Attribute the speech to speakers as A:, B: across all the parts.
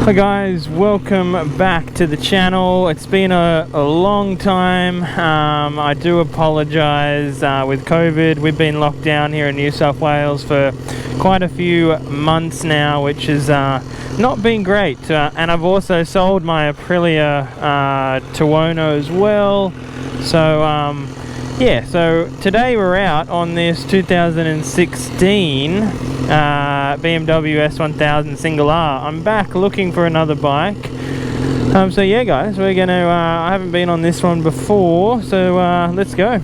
A: Hi guys, welcome back to the channel. It's been a long time. I do apologize. With COVID, we've been locked down here in New South Wales for quite a few months now, which has not been great. And I've also sold my Aprilia Tuono as well. So yeah, so today we're out on this 2016 BMW S1000 Single R. I'm back looking for another bike. So yeah guys, we're gonna, I haven't been on this one before, so let's go.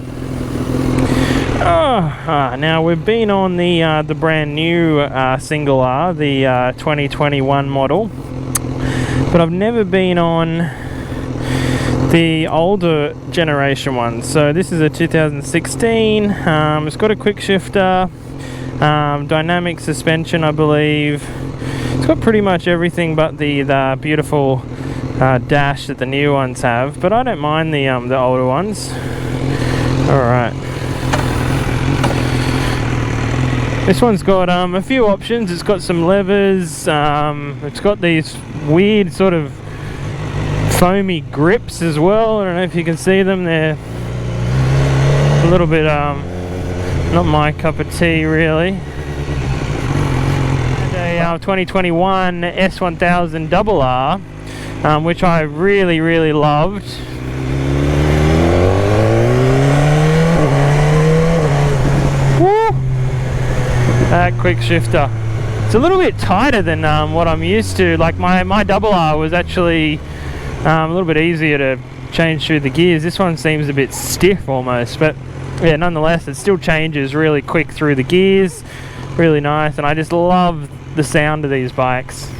A: Now we've been on the brand new Single R, the 2021 model, but I've never been on the older generation one. So this is a 2016. It's got a quick shifter, dynamic suspension, I believe. It's got pretty much everything but the beautiful dash that the new ones have, but I don't mind the older ones. All right. This one's got a few options. It's got some levers. It's got these weird sort of foamy grips as well. I don't know if you can see them. They're a little bit not my cup of tea really. And a 2021 S1000 RR, which I really loved. Woo! That quick shifter. It's a little bit tighter than what I'm used to. Like my RR was actually a little bit easier to change through the gears. This one seems a bit stiff almost, but yeah, nonetheless it still changes really quick through the gears. Really nice, and I just love the sound of these bikes.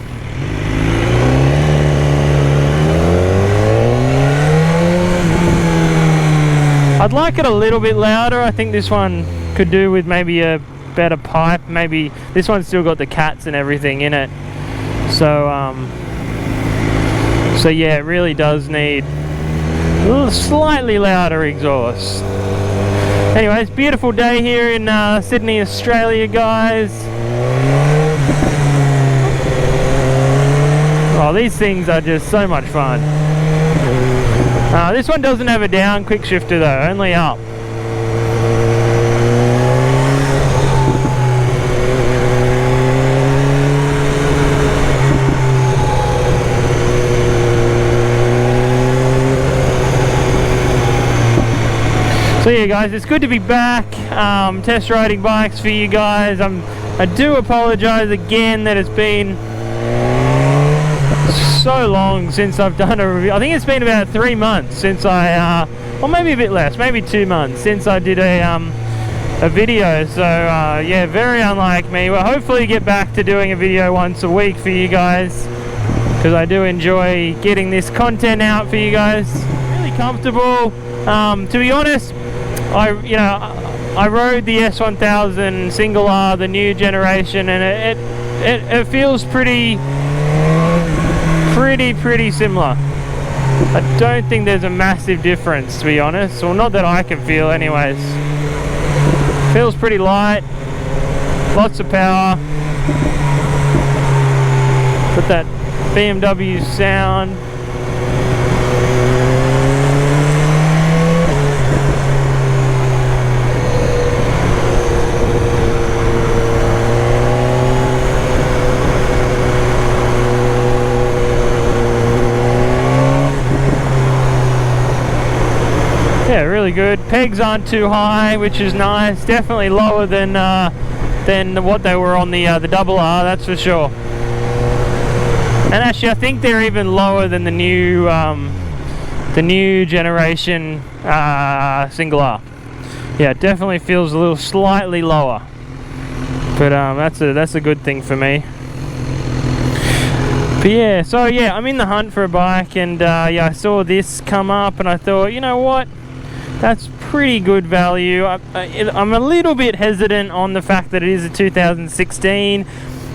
A: I'd like it a little bit louder. I think this one could do with maybe a better pipe. Maybe this one's still got the cats and everything in it, so so yeah, it really does need a little slightly louder exhaust. Anyways, beautiful day here in Sydney, Australia, guys. Oh, these things are just so much fun. This one doesn't have a down quick shifter though, only up. So yeah guys, it's good to be back test riding bikes for you guys. I do apologize again that it's been so long since I've done a review. I think it's been about 3 months since I, or maybe a bit less, maybe 2 months since I did a video. So yeah, very unlike me. Well, hopefully get back to doing a video once a week for you guys, because I do enjoy getting this content out for you guys. Really comfortable. To be honest, I rode the S1000 Single R, the new generation, and it feels pretty similar. I don't think there's a massive difference, to be honest. Well, not that I can feel anyways. Feels pretty light, lots of power. Got that BMW sound. Yeah, really good. Pegs aren't too high, which is nice. Definitely lower than what they were on the RR, that's for sure. And actually, I think they're even lower than the new generation Single R. Yeah, it definitely feels a little slightly lower, but that's a good thing for me. But yeah, so yeah, I'm in the hunt for a bike, and yeah, I saw this come up, and I thought, you know what? That's pretty good value. I'm a little bit hesitant on the fact that it is a 2016.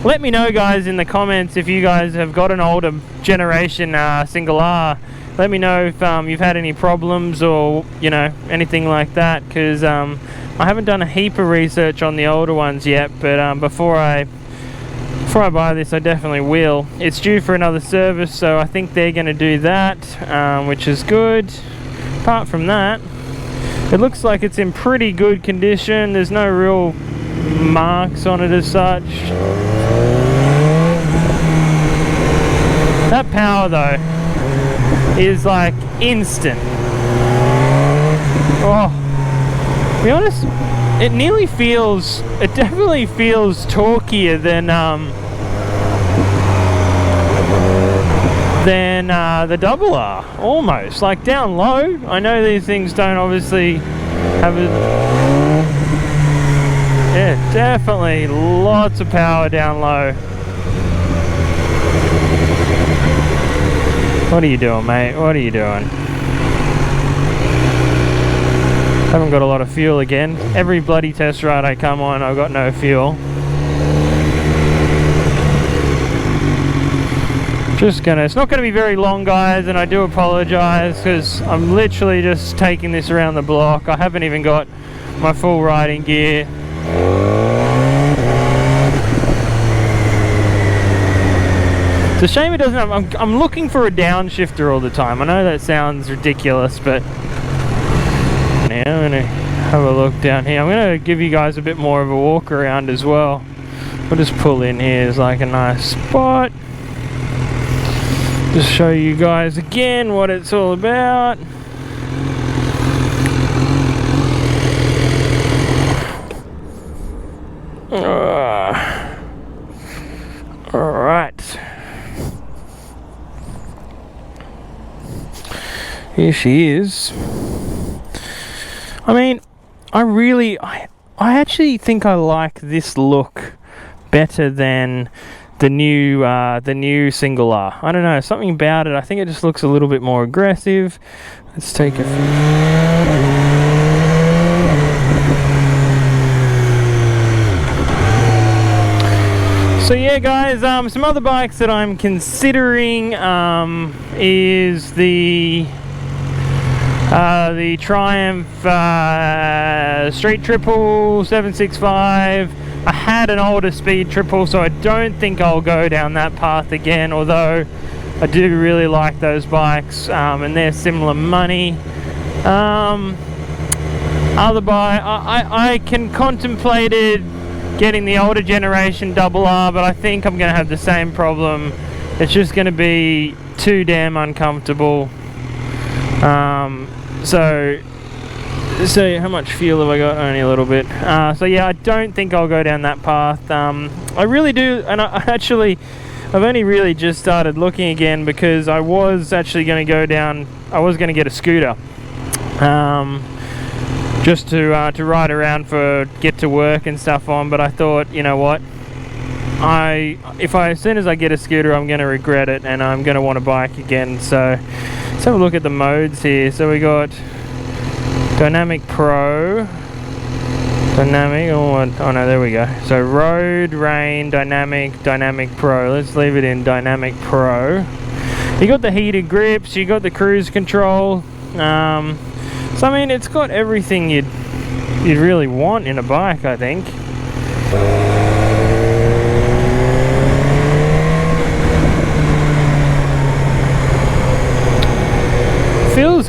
A: Let me know guys in the comments if you guys have got an older generation Single R. Let me know if you've had any problems or anything like that, because I haven't done a heap of research on the older ones yet, but before I before I buy this, I definitely will. It's due for another service, so I think they're going to do that, which is good. Apart from that, it looks like it's in pretty good condition. There's no real marks on it as such. That power though is like instant. Oh, to be honest, it definitely feels torquier than the double R, almost. Like down low, I know these things don't obviously have a... Yeah, definitely lots of power down low. What are you doing, mate? What are you doing? Haven't got a lot of fuel again. Every bloody test ride I come on, I've got no fuel. It's not gonna be very long, guys, and I do apologize because I'm literally just taking this around the block. I haven't even got my full riding gear. It's a shame it doesn't have... I'm looking for a downshifter all the time. I know that sounds ridiculous, but now I'm gonna have a look down here. I'm gonna give you guys a bit more of a walk around as well. We'll just pull in here. It's like a nice spot. Just show you guys again what it's all about. All right. Here she is. I mean, I actually think I like this look better than the new single R. I don't know, something about it. I think it just looks a little bit more aggressive. Let's take a few. So yeah, guys, some other bikes that I'm considering is the Triumph Street Triple 765. I had an older speed triple, so I don't think I'll go down that path again, although I do really like those bikes, and they're similar money. Other bike, I can contemplate it, getting the older generation double R, but I think I'm going to have the same problem. It's just going to be too damn uncomfortable. So how much fuel have I got? Only a little bit. So yeah, I don't think I'll go down that path. I really do, and I've only really just started looking again because I was actually going to go down. I was going to get a scooter, just to ride around get to work and stuff on. But I thought, you know what? As soon as I get a scooter, I'm going to regret it, and I'm going to want a bike again. So let's have a look at the modes here. So we got Dynamic Pro, Dynamic, oh no, there we go. So Road, Rain, Dynamic Pro. Let's leave it in Dynamic Pro. You got the heated grips, you got the cruise control. So I mean, it's got everything you'd really want in a bike, I think.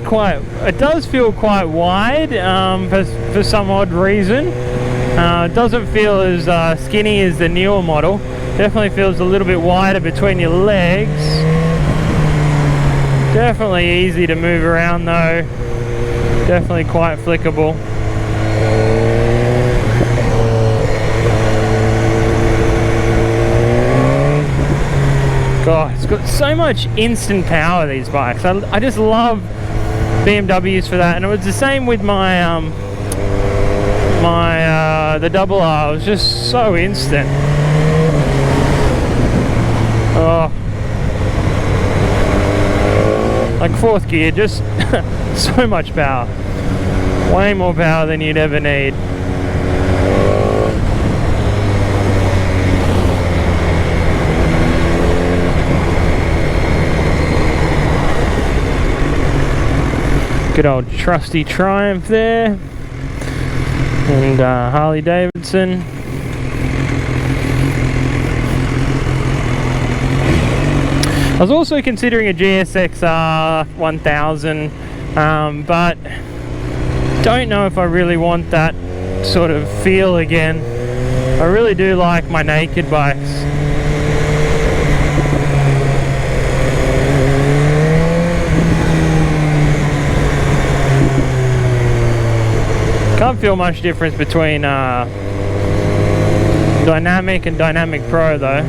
A: It does feel quite wide for some odd reason. It doesn't feel as skinny as the newer model. Definitely feels a little bit wider between your legs. Definitely easy to move around though. Definitely quite flickable. God, it's got so much instant power, these bikes. I just love BMWs for that, and it was the same with my the double R. It was just so instant. Oh, like fourth gear, just so much power, way more power than you'd ever need. Good old trusty Triumph there, and Harley Davidson. I was also considering a GSX-R 1000, but don't know if I really want that sort of feel again. I really do like my naked bikes. Can't feel much difference between Dynamic and Dynamic Pro though.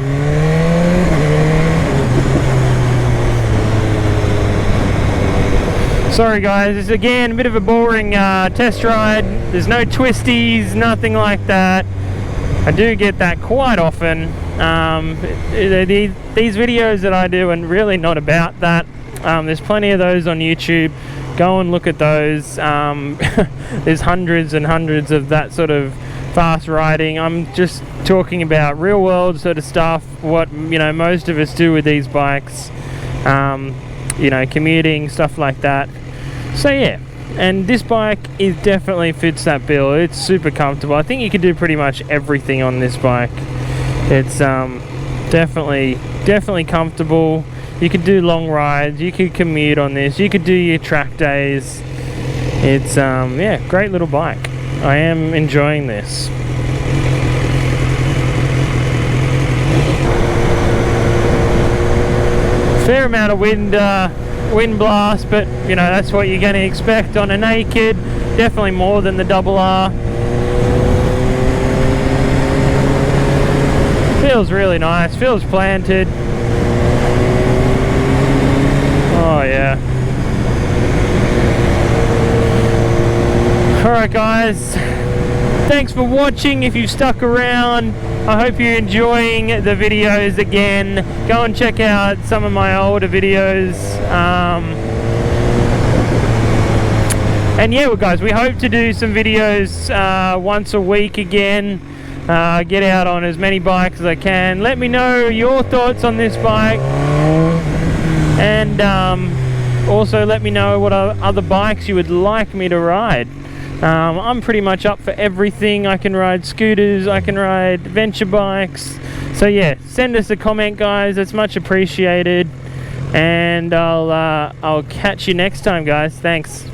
A: Sorry guys, it's again a bit of a boring test ride. There's no twisties, nothing like that. I do get that quite often. These videos that I do are really not about that. There's plenty of those on YouTube. Go and look at those. There's hundreds and hundreds of that sort of fast riding. I'm just talking about real world sort of stuff, what most of us do with these bikes, commuting, stuff like that. So yeah, and this bike definitely fits that bill. It's super comfortable. I think you can do pretty much everything on this bike. It's definitely comfortable. You could do long rides, you could commute on this, you could do your track days. It's yeah, great little bike. I am enjoying this. Fair amount of wind blast, but that's what you're going to expect on a naked. Definitely more than the RR. Feels really nice, feels planted. Oh yeah. Alright guys, thanks for watching. If you've stuck around, I hope you're enjoying the videos again. Go and check out some of my older videos. And yeah, well guys, we hope to do some videos once a week again. Get out on as many bikes as I can. Let me know your thoughts on this bike. And also let me know what other bikes you would like me to ride. I'm pretty much up for everything. I can ride scooters, I can ride adventure bikes. So yeah, send us a comment guys, it's much appreciated. And I'll catch you next time guys. Thanks.